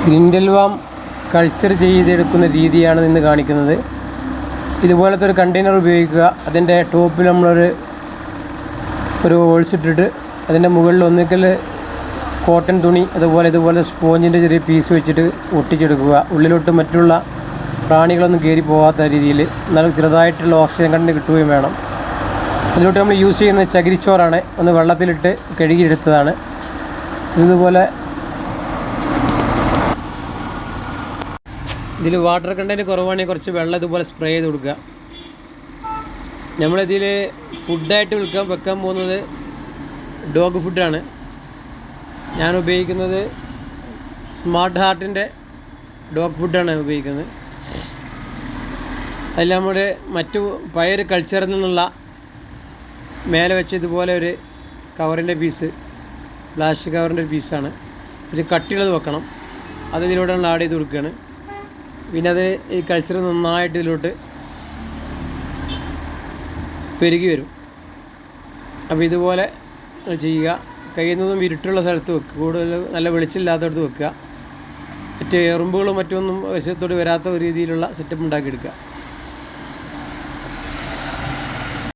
ഗ്രിൻഡൽ warm culture ചെയ്തെടുക്കുന്ന രീതിയാണ് ഇന്ന് കാണിക്കുന്നത്. ഇതുപോലത്തെ ഒരു കണ്ടെയ്നർ ഉപയോഗിക്കുക. അതിൻ്റെ ടോപ്പിൽ ഒരു ഹോൾസ് ഇട്ടിട്ട് അതിൻ്റെ മുകളിൽ ഒന്നുകിൽ കോട്ടൺ തുണി ഇതുപോലെ സ്പോഞ്ചിൻ്റെ ചെറിയ പീസ് വെച്ചിട്ട് ഒട്ടിച്ചെടുക്കുക. ഉള്ളിലോട്ട് മറ്റുള്ള പ്രാണികളൊന്നും കയറി പോകാത്ത രീതിയിൽ നല്ല ചെറുതായിട്ടുള്ള ഓക്സിജൻ കണ്ടന്റ് കിട്ടുകയും വേണം. അതിലോട്ട് നമ്മൾ യൂസ് ചെയ്യുന്ന ചകിരിച്ചോറാണ്. ഒന്ന് വെള്ളത്തിലിട്ട് കഴുകിയെടുത്തതാണ്. ഇതുപോലെ ഇതിൽ വാട്ടർ കണ്ടൻറ്റ് കുറവാണെങ്കിൽ കുറച്ച് വെള്ളം ഇതുപോലെ സ്പ്രേ ചെയ്ത് കൊടുക്കുക. നമ്മളിതിൽ ഫുഡായിട്ട് വെക്കാൻ പോകുന്നത് ഡോഗ് ഫുഡാണ്. ഞാൻ ഉപയോഗിക്കുന്നത് സ്മാർട്ട് ഹാർട്ടിൻ്റെ ഡോഗ് ഫുഡാണ് ഉപയോഗിക്കുന്നത്. അതിൽ നമ്മുടെ മറ്റു പഴയൊരു കൾച്ചറിൽ നിന്നുള്ള മേലെ വെച്ച് ഇതുപോലെ ഒരു കവറിൻ്റെ പീസ്, പ്ലാസ്റ്റിക് കവറിൻ്റെ ഒരു പീസാണ്. ഒരു കട്ടിയുള്ളത് വെക്കണം. അത് ഇതിലൂടെ ആഡ് ചെയ്ത് കൊടുക്കുകയാണ്. പിന്നെ അത് ഈ കൾച്ചർ നന്നായിട്ട് ഇതിലോട്ട് പെരുകി വരും. അപ്പോൾ ഇതുപോലെ ചെയ്യുക. കഴിയുന്നതും ഇരുട്ടുള്ള സ്ഥലത്ത് വെക്കുക. കൂടുതൽ നല്ല വെളിച്ചില്ലാത്തടത്ത് വെക്കുക. മറ്റ് എറുമ്പുകളും മറ്റൊന്നും വശത്തോട് വരാത്ത രീതിയിലുള്ള സെറ്റപ്പ് ഉണ്ടാക്കിയെടുക്കുക.